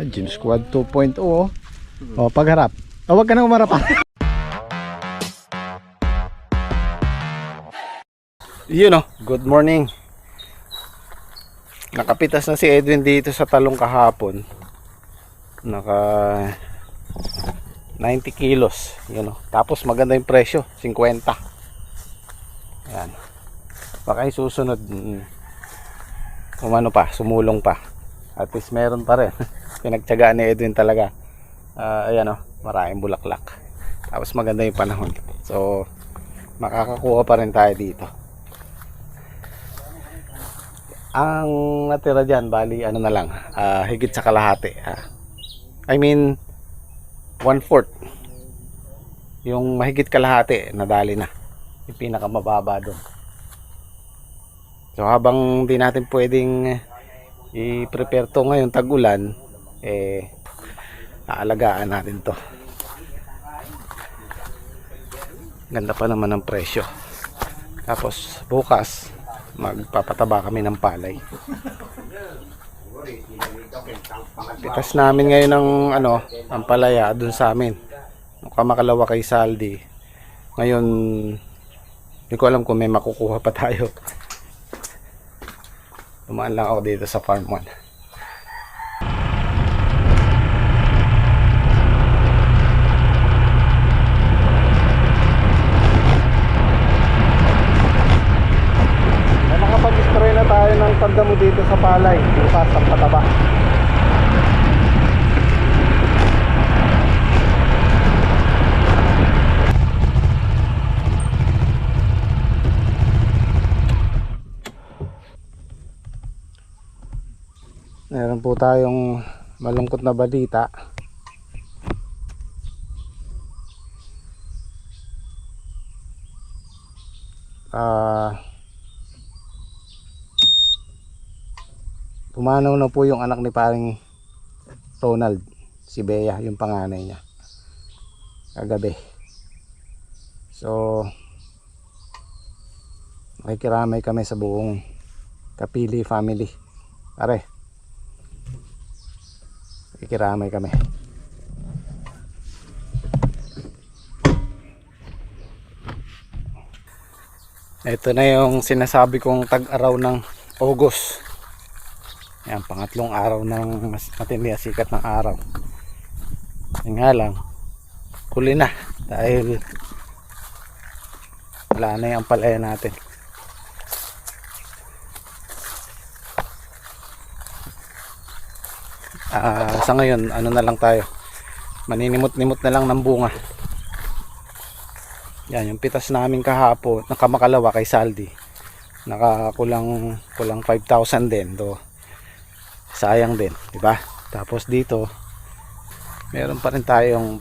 Gym Squad 2.0 oh. Oh, pagharap. Oh, wag ka nang umarap ah. Yun oh, good morning. Nakapitas na si Edwin dito sa talong kahapon. Naka 90 kilos. Yun oh. Tapos maganda yung presyo, 50. Ayan. Baka yung susunod umano pa, sumulong pa. At least meron pa rin. Pinagtiyagaan ni Edwin talaga. Ayan oh, maraming bulaklak. Tapos maganda yung panahon. So makakakuha pa rin tayo dito. Ang natira dyan, bali ano na lang, higit sa kalahati. I mean 1/4. Yung mahigit kalahati nadali na. Yung pinakamababa doon. So habang di natin pwedeng i-prepare to ngayon tag-ulan, aalagaan natin to. Ganda pa naman ang presyo. Tapos bukas magpapataba kami ng palay. Pitas namin ngayon ng ang palaya dun sa amin. Nung Kamakalawa kay Saldi. Ngayon hindi ko alam kung may makukuha pa tayo. Dumaan lang ako dito sa Farm 1. Nakapag-spray na tayo ng pagdamo dito sa palay. Bukas ang pataba. Meron po tayong malungkot na balita. Pumanaw na po yung anak ni paring Ronald, si Bea, yung panganay niya, kagabi. So makikiramay kami sa buong Kapili family. Pare, makikiramay kami. Ito na yung sinasabi kong tag-araw ng August. Yan, pangatlong araw ng matindi sikat ng araw. Yan nga lang, huli na dahil wala na yung palaya natin. Sa ngayon ano na lang tayo, maninimot-nimot na lang ng bunga. Yan yung pitas namin kahapon ng Kamakalawa kay Saldi, nakakulang 5,000 din do. Sayang din, di ba? Tapos dito meron pa rin tayong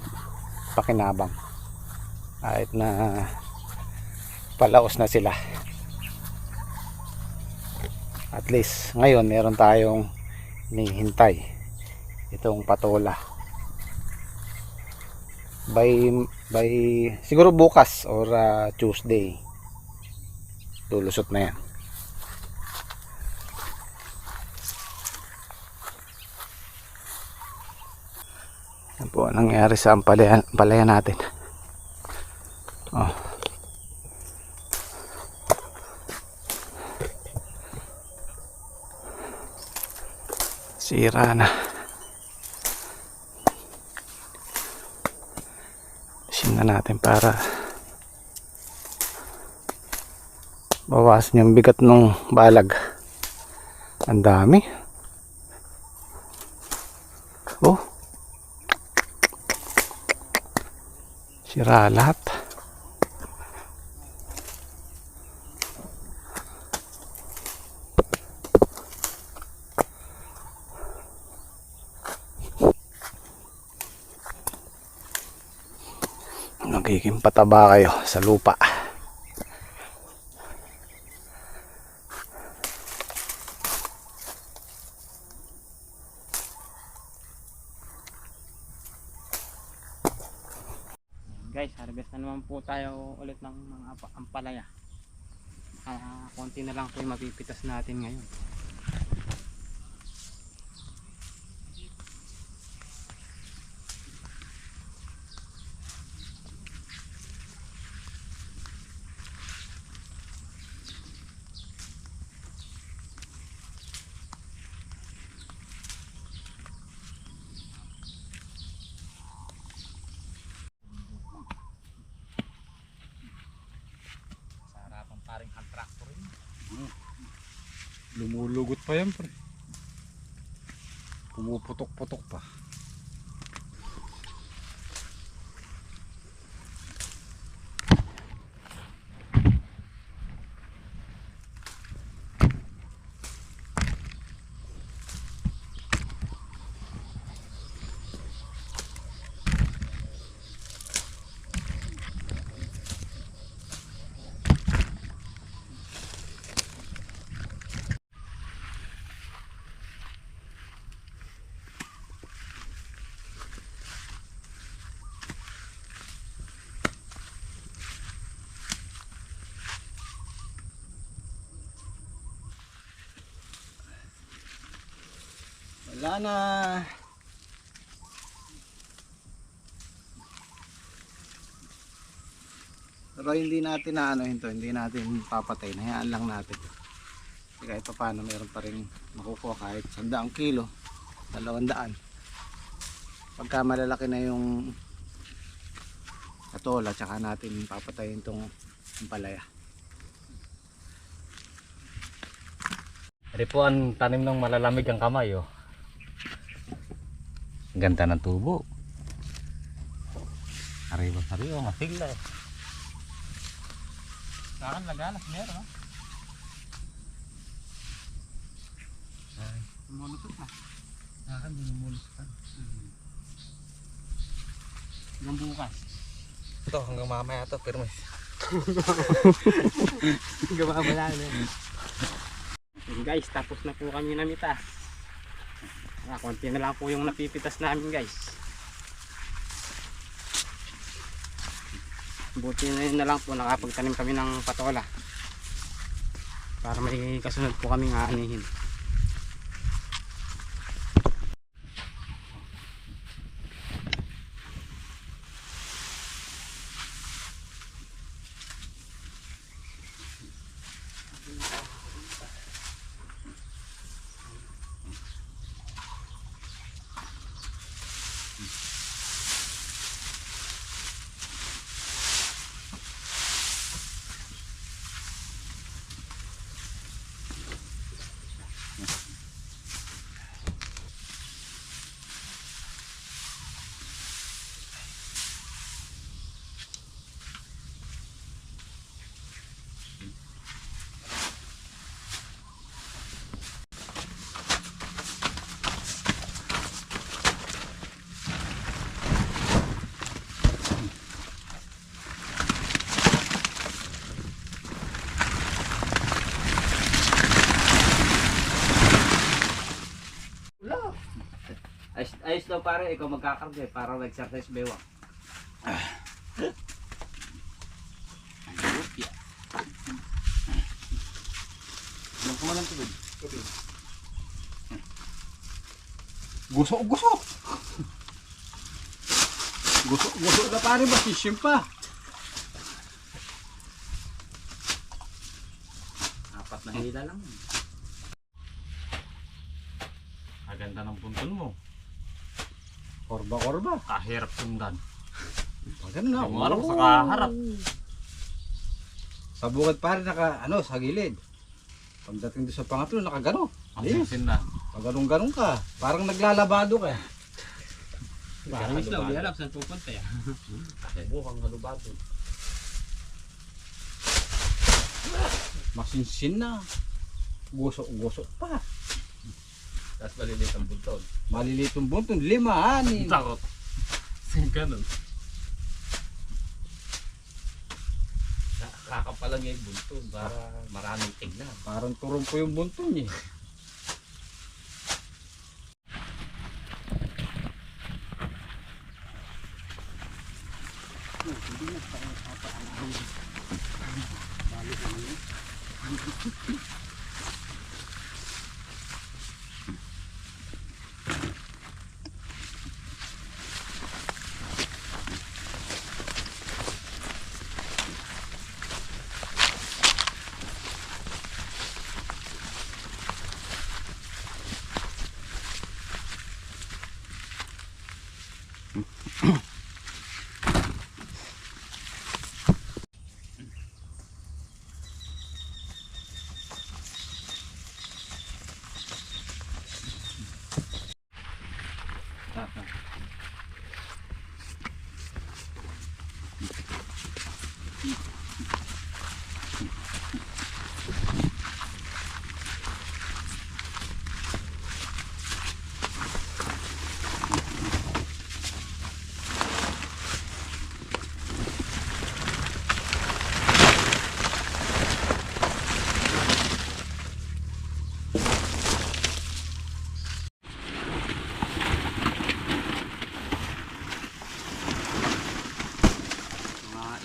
pakinabang kahit na palaos na sila. At least ngayon meron tayong hinihintay, itong patola. By siguro bukas or Tuesday lulusot na yan. Yan po nangyari sa palaya natin. Oh. Sira na. Isin na natin para bawasan yung bigat ng balag. Ang dami. Oh. Sira lahat. Nagiging pataba kayo sa lupa. Guys, harvest na naman po tayo ulit ng mga ampalaya. Konti na lang po yung mapipitas natin ngayon. Lumulugot pa yan, pre. Pumuputok-putok pa. Wala na. Pero hindi natin na ano ito, hindi natin papatay, hayaan lang natin. Kasi kahit pa paano meron pa rin makukuha kahit 100 kilo, 200. Pagka malalaki na yung katola, tsaka natin papatayin itong palaya. Ito po ang tanim ng malalamig ang kamay, oh. Ganda ng tubo. Arriba-arriba, masigla eh. Saan lagalas meron ha? Mulusot na. Saan dinumulos ka? Hanggang bukas. Ito hanggang mamaya to, permis. Gumabala na. Yun guys, tapos na po kami namitas. Konti na lang po yung napipitas namin guys. Buti na yun na lang po nakapagtanim kami ng patola. Para may kasunod po kaming aanihin. Ayos daw pare, ikaw magkakarga para mag-exercise bewa. Ilang kumalang tubig? Gusok. Gusok na pare, masisim pa. Apat na hila lang. Maganda ng puntun mo. Korba. Kahirap sundan. Maganda na. Yung ano, sa kaharap. Sa bukid pa rin sa gilid. Pagdating doon sa pangatlo, nakagano. Ang sisin na. Pag ganun ka, parang naglalabado ka. Parang isla, hindi alam saan pupunta yan. Mukhang halubado. Masinsin na. Gusok pa. Tapos malilit ang bunton. Malilitong bunton, 5, 6. Takot. Ganun. Nakakapalang yung bunton para maraming tignan. Parang turong po yung bunton eh. Mga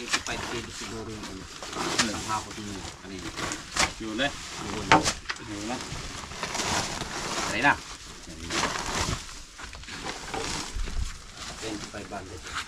85 kilo siguro yung ano. Ang hakot mo kanina. Yun eh. Yun na. Try na. 2,500.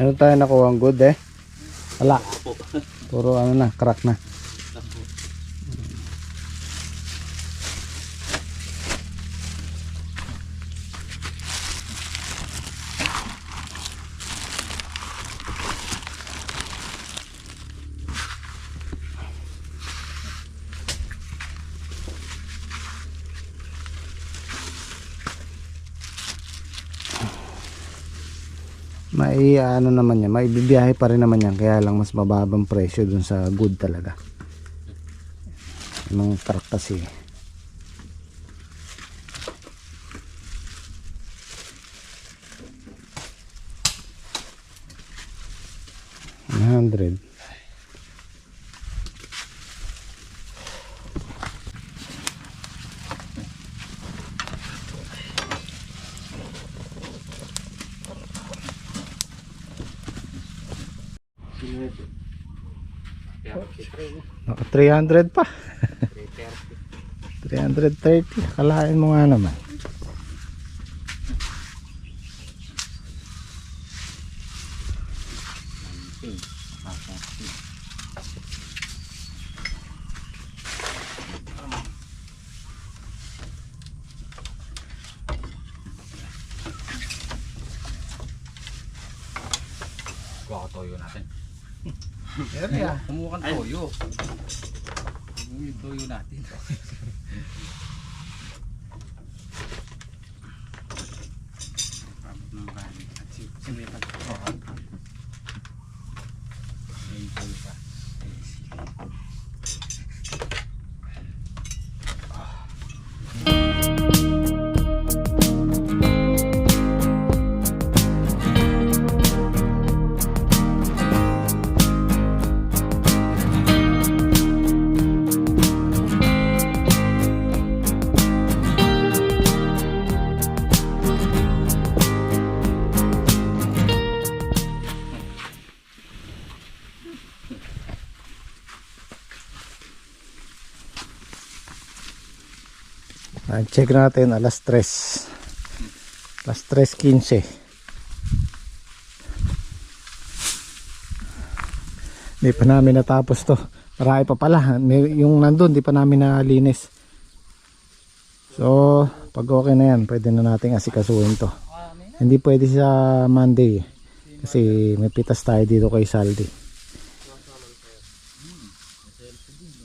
Ano tayo nakuha ang good eh? Wala. Puro ano na, crack na. May ano naman yan, may bibiyahe pa rin naman yan, kaya lang mas mababang presyo dun sa good talaga. Yung truck kasi 100. Naka 300 pa. 330. Kalahin mo nga naman. Kuha ko toyo natin. Area. Kumuha kang toyo. Kumuha yung toyo natin. Pabot ng kanin. At sinipan. Ayun toyo pa. Check natin alas 3. Alas 3:15. Hindi pa namin natapos to. Marami pa pala. Yung nandun, di pa namin nalinis. So, pag okay na yan, pwede na nating asikasuhin to. Hindi pwede sa Monday. Kasi may pitas tayo dito kay Saldi.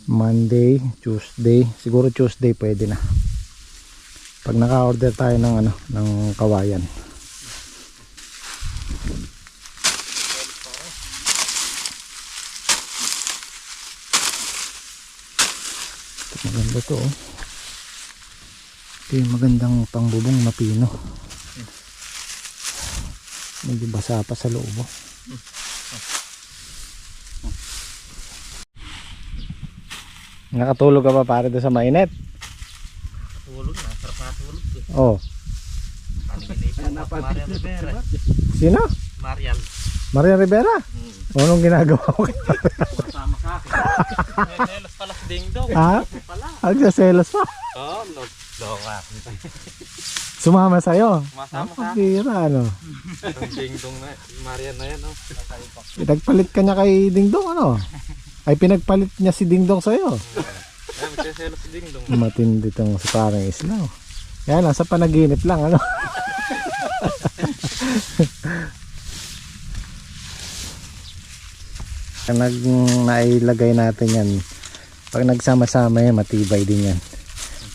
Monday, Tuesday. Siguro Tuesday pwede na. Pag naka-order tayo ng ng kawayan. Maganda to oh. Ito yung magandang pangbubong na pino. Medyo basa pa sa loob oh. Nakatulog ka pa pare doon sa mainit? Tulog na, sarap na tulog. Oh. Marian Rivera. Sino? Marian. Marian Rivera? Anong ginagawa ko? Masama sa akin. Selos pala si Ding Dong. Ha? Agsaselos pa? Oo, no. Doka. Sumama sa'yo? Masama sa akin. Pira ano? Ding Dong na, Marian na yan, no? Pinagpalit ka niya kay Dingdong ano? Ay pinagpalit niya si Dingdong sa'yo. Ay, magseselos si Ding Dong. Matindi tong si parang Islaw. Yan, nasa panaginip lang ano? Nag nailagay natin yan. Pag nagsama-sama yan, matibay din yan.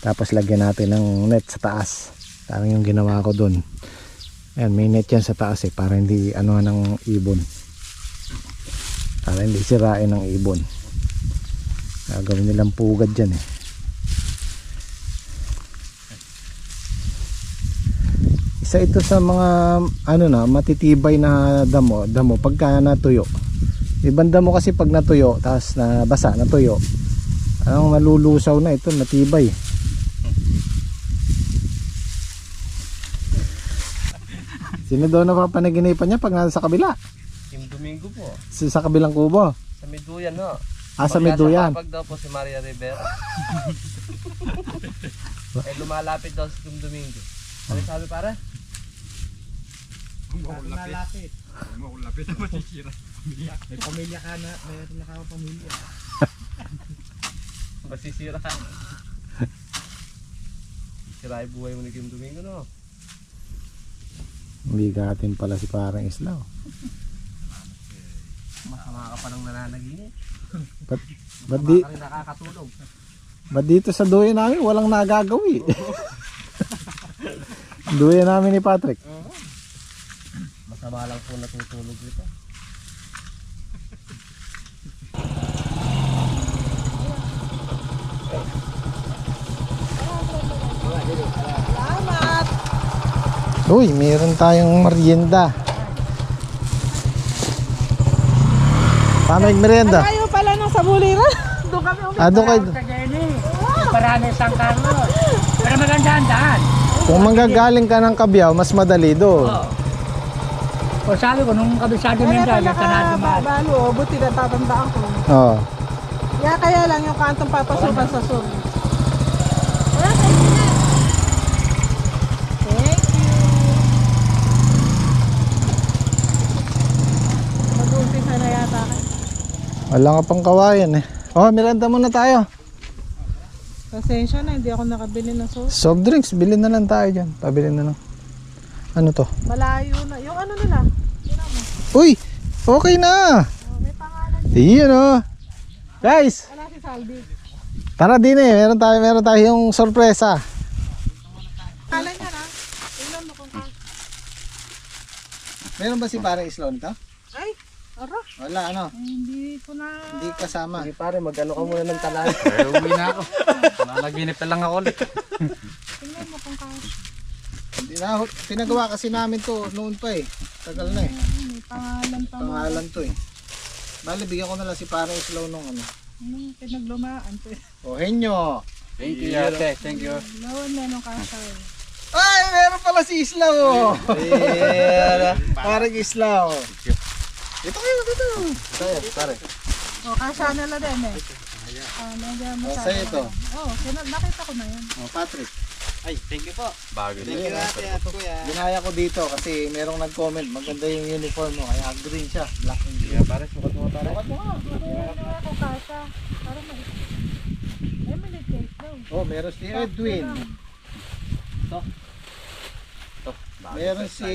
Tapos lagyan natin ng net sa taas. Parang yung ginawa ko dun. Ayan, may net yan sa taas eh. Para hindi ano ng ibon. Para hindi sirain ng ibon. Gagawin nilang pugad dyan eh. Isa ito sa mga ano na matitibay na damo pagka natuyo. Ibang damo kasi pag natuyo tapos nabasa, natuyo, anong nalulusaw na ito, matibay. Sino daw napapanaginipan niya pag nasa kabila? Kim Domingo po. Sa kabilang kubo? Sa Meduyan, no? Sa Meduyan. Pag daw po si Maria Rivera. Eh, lumalapit daw si Kim Domingo. Ano sabi para? Malapit. Lapit na masisira. May pamilya ka na, mayroon na ka pamilya. Masisira ka. Sira yung buhay mo ni Kim Domingo, no? Bigatin pala si parang Islaw. Masama ka pa ng nananaginip. Ba't Nakakatulog. dito sa duyan namin walang nagagawi? Duyan namin ni Patrick. Masama lang po natutulog dito. Uy, meron tayong merienda. Paano yung merienda? Ayaw pala ng sabulira. Doon kami ulit. Doon kayo. Sa Jenny. Parane San Carlos. Pero maganda ang daan. Kung manggagaling ka ng Cabiao, mas madali doon. O sabi ko, nung kabisado Kaya niya pa dyan, sa Nadimad. nakabalo, buti na tatandaan ko. Oo. Kaya lang yung kantong papasukan sa sur. Thank you. Mag-umpisa na yata kayo. Wala ka pang kawayan eh. Oh, merienda muna tayo. Pasensya na, hindi ako nakabili ng sauce. Soft drinks, bilhin na lang tayo dyan. Pabili na lang. Ano to? Malayo na. Yung ano nila? Uy! Okay na! Oh, may pangalan. Iyon oh! Guys! Wala si Saldi. Tara din eh. Meron tayo yung sorpresa. Pangalan niya na. Tingnan mo kung Meron ba si parang Islaw nito? Ay! Ara! Wala ano? Hindi ko na... Hindi kasama. Sige pare, mag-ano ka muna ng talan. Uwi na ako. Nanaginip na lang ako ulit. Tingnan mo kung Pinagawa kasi namin to noon pa eh. Tagal na eh. may pangalan pa mo. Pangalan to eh. Bali, bigyan ko na lang si parang Islaw nung ano. Anong pinaglumaan? O, henyo! Thank you, ate. Thank you. Lawan na nung kasal. Ay, meron pala si Islaw oh! Parang Islaw. Dito kayo, dito. Tayo, pare. O, kasya nila din eh. Nandiyan mo sa... Sa'yo to. Oo, nakita ko na yan. O, Patrick. Ay, thank you po. Bago Thank you ate at kuya. Binaya ko dito kasi merong nag-comment. Maganda yung uniform mo. Kaya green siya. Black and green. Pare, sukat mo pare. Sukat mo nga. Parang may maligay daw. Oh, meron si Edwin. Meron si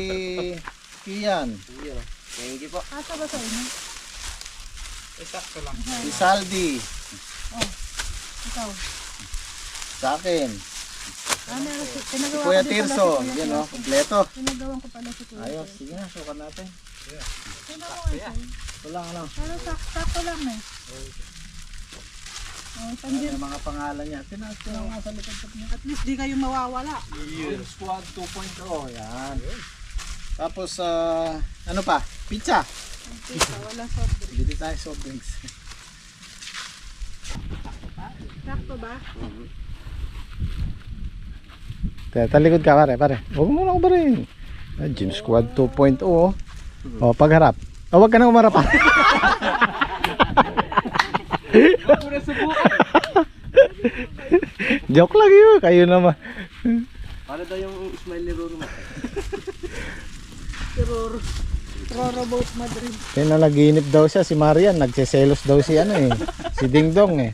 Kian. Thank you po. Asa ba sa inyo? Sakto lang. Si Saldi. Ikaw. Sa akin. Meron si, Si pinagawa Kuya ko din pala Tirso. si Kuya Yan o, Tirso. kompleto. Pinagawan ko pala si Kuya Ayos, Tirso. sige na, sukan natin. Sino ko nga sa'yo? Ito lang, ano. Pero sakto lang eh. Ano yung mga pangalan niya. Tinaas ko lang sa likod niya. At least di kayo mawawala. Team Squad 2.0. Yan. Tapos, ano pa? Pizza. Pizza, wala soft drink. Bili tayo soft drinks. Sakto ba? Talikod ka pare. Huwag mo na ako rin. Gym Squad 2.0 oh. O, pagharap. O, huwag ka na umarap. Joke lang yun. Kayo naman. Para daw yung smile ni Roro mo. Roro Boat Madrid. Pinanaginip daw siya si Marian. Nagsiselos daw si ano eh. Si Ding Dong eh.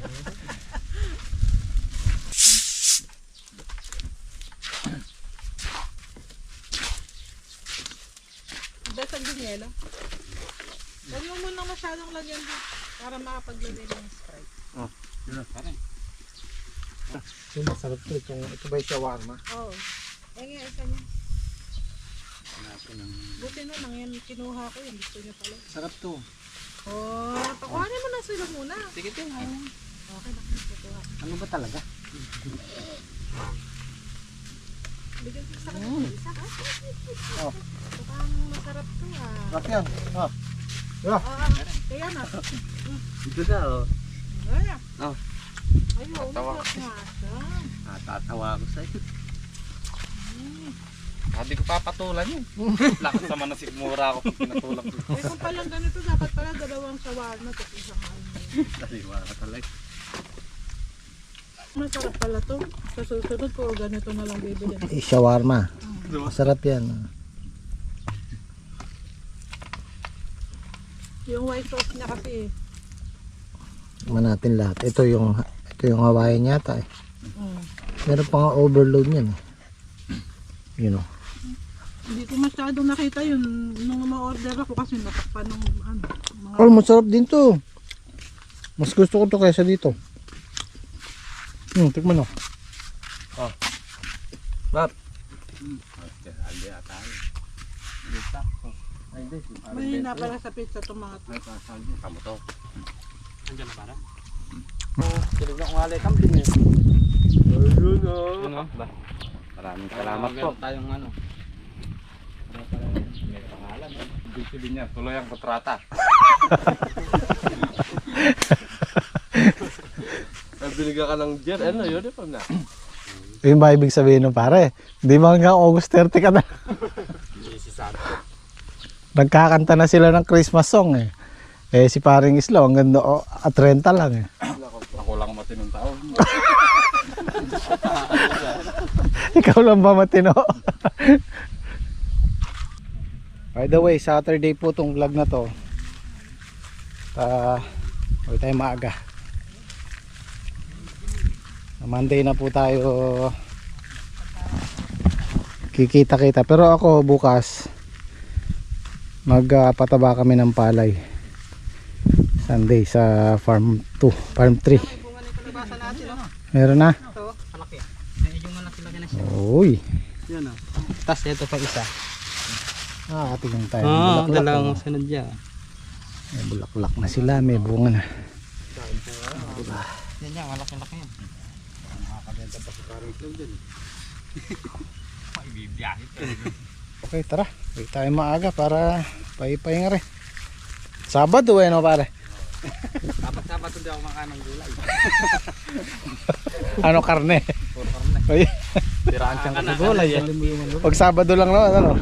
Dasal din yelo. Huwag mo muna masyadong lagyan din para makapaglagay ng Sprite. Yung masarap to. Ito ba yung shawarma? Oo. Nga, isa niya. Buti no, nang yan kinuha ko yun. Gusto niya pala. Sarap to. Pakuhanin mo na sila muna. Sige din. Okay, nakuha. Ano ba talaga? Bigyan ko sa kanya. Isa ka? Oh. Mukhang masarap to ah. Sarap yan. Oh. Kaya na. Dito ka oh. Ay, Oh. ayun. Tatawa. Masarap nga siya. Tatawa ako sa'yo. Sabi ko papatulan yun. Lakas naman na sigmura ako pag pinatulak ko. Eh kung palang ganito, dapat pala dalawang shawarma at isang ano. Daliwa ka talaga. Masarap pala to. Sa susunod ko, ganito na lang bibili. Shawarma. Masarap yan. Yung white sauce niya kasi. Tingnan natin lahat. Ito yung Hawaiian yata eh. Meron pa nga overload niyan eh. You know. Hindi ko masyadong nakita yun nung ma-order ako kasi natakpan ng ano. Mga... Oh, masarap din to. Mas gusto ko to kaysa dito. Tikman mo. Bab. Mahina pala sa pizza itong mga to. Kamu to. Andiyan na para? Tulog na kumali kambing eh. Ayun o. Ano ba? Maraming salamat po. Meron tayong ano. May pangalan eh. Ibig sabihin niya, tuloy ang kontrata. Binigyan ka ng jet, ano yun? Na? Yung ba ibig sabihin ng pare? Hindi ba hanggang August 30 ka na? Hindi si Santo. Nagkakanta na sila ng Christmas song eh. Eh si paring Islo hanggang 30 lang eh. Ako lang matinong tao. Ikaw lang ba matino? By the way, Saturday po tong vlog na to. Huwag tayo maaga. Monday na po tayo kikita-kita. Pero ako bukas magpataba kami ng palay. Sunday sa farm 2, farm 3. Meron na? Ito, malaki. Medyo malaki laki na siya. Uy. Yan o. Tapos ito pa isa. Tingnan tayo. Dalawang sunod dyan. May bulaklak na sila, may bunga na. Yan yan, malaki-laki yan. Nakakabenta pa si Parang Club dyan. Ay, bibiyahe talaga. Okay, tara. Huwag tayo maaga para pahipahinga rin. Sabado eh, no pare? Dapat hindi ako makain ng gulay. Ano, karne? Puro karne. Ay, Tiraan siyang kasi gulay. pag Sabado lang naman, ano?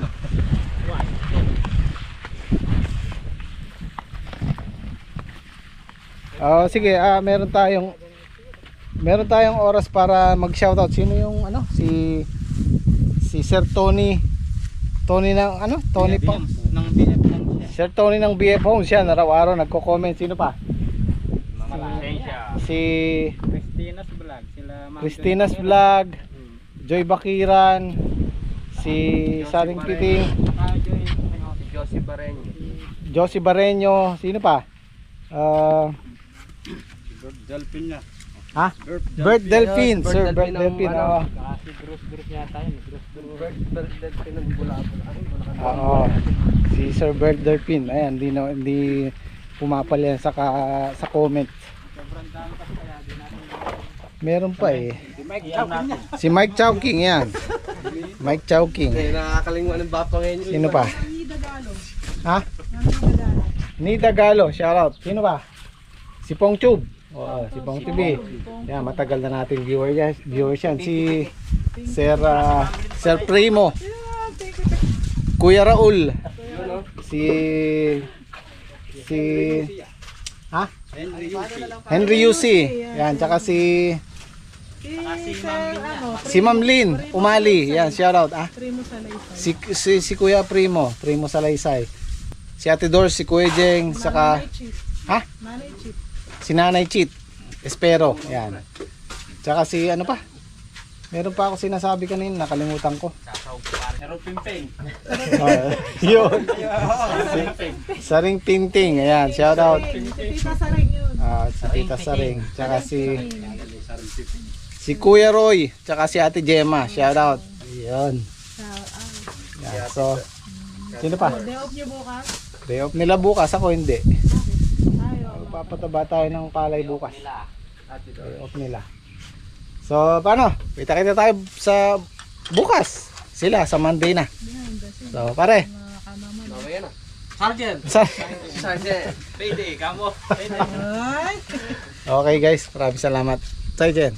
Sige, meron tayong oras para mag-shoutout. Sino yung ano? Si Sir Tony ng ano? Tony pa. Ng BF lang siya. Sir Tony ng BF Homes yan, araw-araw nagko-comment. Sino pa? si Christina's Vlog. Sila Ma'am Christina's Joy Vlog, Hmm. Joy Bakiran, si Saring Piting, Joy. Si Josie Barreño. Josie Barreño, sino pa? Delphin niya. Ha? Bert Delphin, Bert Sir Delphin Bert ng Delphin. ano? Oo. Saka si Bruce yata yun. Bert Delphin ng Bulacan. Oo. Si Sir Bert Delphin. Ayan, hindi pumapal yan sa comment. Sobrang dami kasi kaya di natin. Meron pa eh. Si Mike Chowking niya. Si Mike Chowking yan. Mike Chowking. Eh, nakakalinguan ng bapa ngayon. Sino pa? Nida Galo. Ha? Nida Galo. Nida Galo, shout out. Sino ba? Si Pong Tube. Oo, si Pong TV. Yan, matagal na natin viewers yan. Si Sir Primo. Kuya Raul. Si ha? Henry Yusi. Yan, tsaka si Ma'am Lynn Umali. Yan, shout out. Ah, Primo sa Laysay. si Kuya Primo Salaysay. Si Ate Dor, si Kuya Jeng, saka ha? Nanay Chip. Si Nanay Chit. Espero. Yan. Tsaka si ano pa? Meron pa ako sinasabi kanina, nakalimutan ko. Pero Pimpeng. Yun. Saring Tinting. Ayan, shout out. Si Tita Saring yun. Si Tita Saring. Tsaka si Kuya Roy. Tsaka si Ate Gemma. Shout out. Yun. Yan. So, sino pa? Day off niyo bukas? Day off nila bukas. Ako hindi. Ayaw. Magpapataba tayo ng palay bukas. Day off nila. So, paano? Kita-kita tayo sa bukas. Sila sa Monday na. So, pare. Sergeant. Sergeant. Payday, kamo. Payday. Ay! Okay guys, maraming salamat. Sergeant.